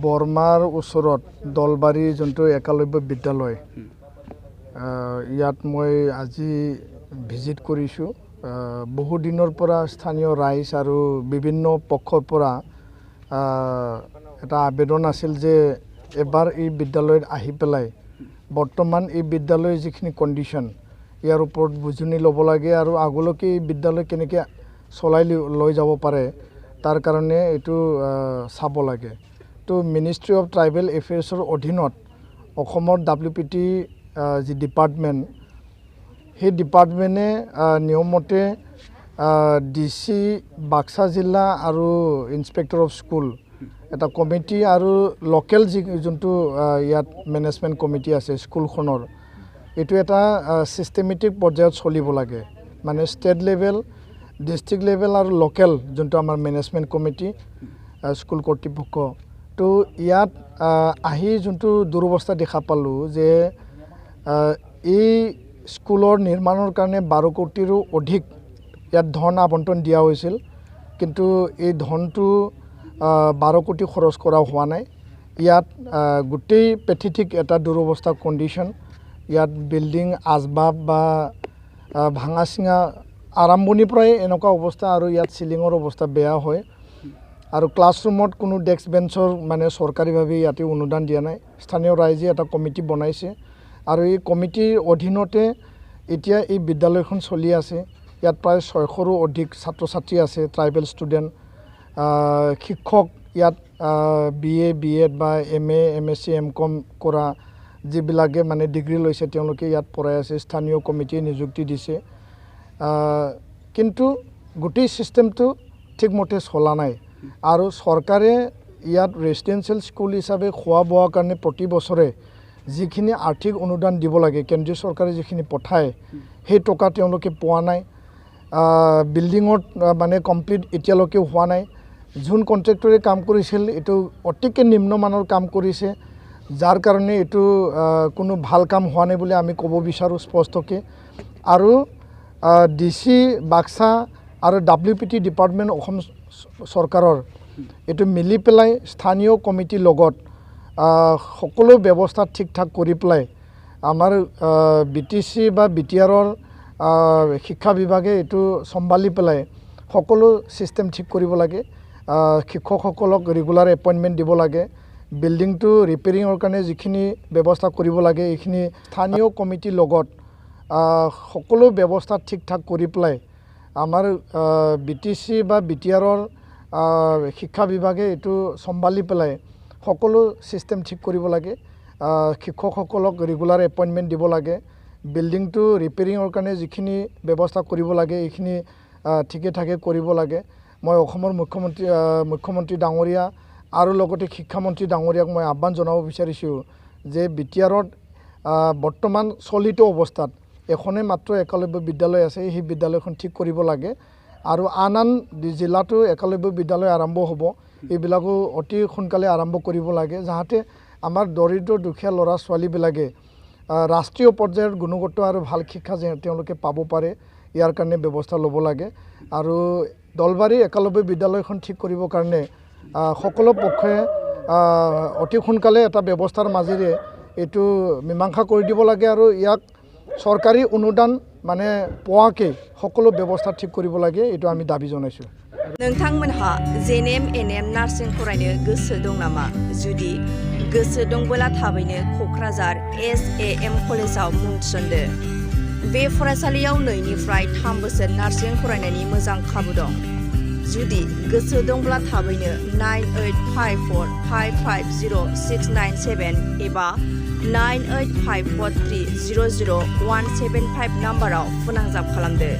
বৰমাৰ ওচৰত দলবাৰী যোনটো একালব্য বিদ্যালয় ইয়াত মই আজি ভিজিট কৰিছোঁ। বহু দিনৰ পৰা স্থানীয় ৰাইজ আৰু বিভিন্ন পক্ষৰ পৰা এটা আবেদন আছিল যে এবাৰ এই বিদ্যালয়ত আহি পেলাই বৰ্তমান এই বিদ্যালয়ৰ যিখিনি কণ্ডিশ্যন ইয়াৰ ওপৰত বুজনি ল'ব লাগে আৰু আগলৈকে এই বিদ্যালয় কেনেকৈ চলাই লৈ যাব পাৰে তাৰ কাৰণে এইটো চাব লাগে। তো মিনিষ্ট্ৰী অফ ট্ৰাইবেল এফেয়াৰ্ছৰ অধীনত অসমৰ WPT যি ডিপাৰ্টমেণ্ট সেই ডিপাৰ্টমেণ্টে নিয়মমতে DC বাক্সা জিলা আৰু ইন্সপেক্টৰ অফ স্কুল এটা কমিটি আৰু লোকেল যোনটো ইয়াত মেনেজমেণ্ট কমিটি আছে স্কুলখনৰ এইটো এটা চিষ্টেমেটিক পৰ্যায়ত চলিব লাগে। মানে ষ্টেট লেভেল, ডিষ্ট্ৰিক্ট লেভেল আৰু লোকেল যোনটো আমাৰ মেনেজমেণ্ট কমিটি স্কুল কৰ্তৃপক্ষ। তো ইয়াত আহি যোনটো দুৰৱস্থা দেখা পালোঁ যে এই স্কুলৰ নিৰ্মাণৰ কাৰণে 12 কোটিৰো অধিক ইয়াত ধন আবণ্টন দিয়া হৈছিল, কিন্তু এই ধনটো 12 কোটি খৰচ কৰা হোৱা নাই। ইয়াত গোটেই পেথেটিক এটা দুৰৱস্থা কণ্ডিশ্যন। ইয়াত বিল্ডিং আচবাব বা ভাঙা চিঙা আৰম্ভণিৰ পৰাই এনেকুৱা অৱস্থা আৰু ইয়াত চিলিঙৰ অৱস্থা বেয়া হয় আৰু ক্লাছৰুমত কোনো ডেস্ক বেঞ্চৰ মানে চৰকাৰীভাৱে ইয়াতে অনুদান দিয়া নাই। স্থানীয় ৰাইজে এটা কমিটি বনাইছে আৰু এই কমিটিৰ অধীনতে এতিয়া এই বিদ্যালয়খন চলি আছে। ইয়াত প্ৰায় 600ৰো অধিক ছাত্ৰ ছাত্ৰী আছে, ট্ৰাইবেল ষ্টুডেণ্ট। শিক্ষক ইয়াত BA, BEd বা MA, MSc, MCom কৰা যিবিলাকে মানে ডিগ্ৰী লৈছে তেওঁলোকে ইয়াত পঢ়াই আছে। স্থানীয় কমিটিয়ে নিযুক্তি দিছে, কিন্তু গোটেই ছিষ্টেমটো ঠিকমতে চলা নাই। আৰু চৰকাৰে ইয়াত ৰেচিডেঞ্চিয়েল স্কুল হিচাপে খোৱা বোৱাৰ কাৰণে প্ৰতি বছৰে যিখিনি আৰ্থিক অনুদান দিব লাগে, কেন্দ্ৰীয় চৰকাৰে যিখিনি পঠায় সেই টকা তেওঁলোকে পোৱা নাই। বিল্ডিঙত মানে কমপ্লিট এতিয়ালৈকে হোৱা নাই। যোন কণ্ট্ৰেক্টৰে কাম কৰিছিল এইটো অতিকে নিম্নমানৰ কাম কৰিছে, যাৰ কাৰণে এইটো কোনো ভাল কাম হোৱা নাই বুলি আমি ক'ব বিচাৰোঁ স্পষ্টকৈ। আৰু DC বাক্সা আৰু WPT ডিপাৰ্টমেণ্ট অসম চৰকাৰৰ এইটো মিলি পেলাই স্থানীয় কমিটিৰ লগত সকলো ব্যৱস্থা ঠিক ঠাক কৰি পেলাই আমাৰ BTC বা BTRৰ শিক্ষা বিভাগে এইটো চম্ভালি পেলাই সকলো ছিষ্টেম ঠিক কৰিব লাগে। শিক্ষকসকলক ৰেগুলাৰ এপইণ্টমেণ্ট দিব লাগে। বিল্ডিংটো ৰিপেয়াৰিঙৰ কাৰণে যিখিনি ব্যৱস্থা কৰিব লাগে এইখিনি স্থানীয় কমিটিৰ লগত সকলো ব্যৱস্থা ঠিক ঠাক কৰি পেলাই আমাৰ BTC বা BTRৰ শিক্ষা বিভাগে এইটো চম্ভালি পেলাই সকলো ছিষ্টেম ঠিক কৰিব লাগে। শিক্ষকসকলক ৰেগুলাৰ এপইণ্টমেণ্ট দিব লাগে। বিল্ডিংটো ৰিপেয়াৰিঙৰ কাৰণে যিখিনি ব্যৱস্থা কৰিব লাগে এইখিনি ঠিকে ঠাকে কৰিব লাগে। মই অসমৰ মুখ্যমন্ত্ৰী ডাঙৰীয়া আৰু লগতে শিক্ষামন্ত্ৰী ডাঙৰীয়াক মই আহ্বান জনাব বিচাৰিছোঁ যে BTRত বৰ্তমান চলিত অৱস্থাত এখনে মাত্ৰ একালব্য বিদ্যালয় আছে, সেই বিদ্যালয়খন ঠিক কৰিব লাগে। আৰু আন জিলাতো একালব্য বিদ্যালয় আৰম্ভ হ'ব, এইবিলাকো অতি সোনকালে আৰম্ভ কৰিব লাগে, যাতে আমাৰ দৰিদ্ৰ দুখীয়া ল'ৰা ছোৱালীবিলাকে ৰাষ্ট্ৰীয় পৰ্যায়ৰ গুণগত আৰু ভাল শিক্ষা তেওঁলোকে পাব পাৰে, ইয়াৰ কাৰণে ব্যৱস্থা ল'ব লাগে। আৰু দলবাৰী একালব্য বিদ্যালয়খন ঠিক কৰিবৰ কাৰণে সকলো পক্ষে অতি সোনকালে এটা ব্যৱস্থাৰ মাজেৰে এইটো মীমাংসা কৰি দিব লাগে আৰু ইয়াক চৰকাৰী অনুদান মানে পোৱাকৈ সকলো ব্যৱস্থা ঠিক কৰিব লাগে, এইটো আমি দাবী জনাইছোঁ। नोंथांमोनहा NBNN नार्सिं फरायनो गोसो दं नामा? जुदि गोसो दंबोला थाबैनो क'क्राझार SAM कलेजाव मुं थिसनदो। बे फरायसालियाव 2निफ्राय 3 बोसोर नार्सिं फरायनायनि मोजां खाबु दं। जुदि गोसो दंब्ला थाबैनो 9854550697 एबा 9854300175 नाम्बाराव फोनांजाब खालामदो।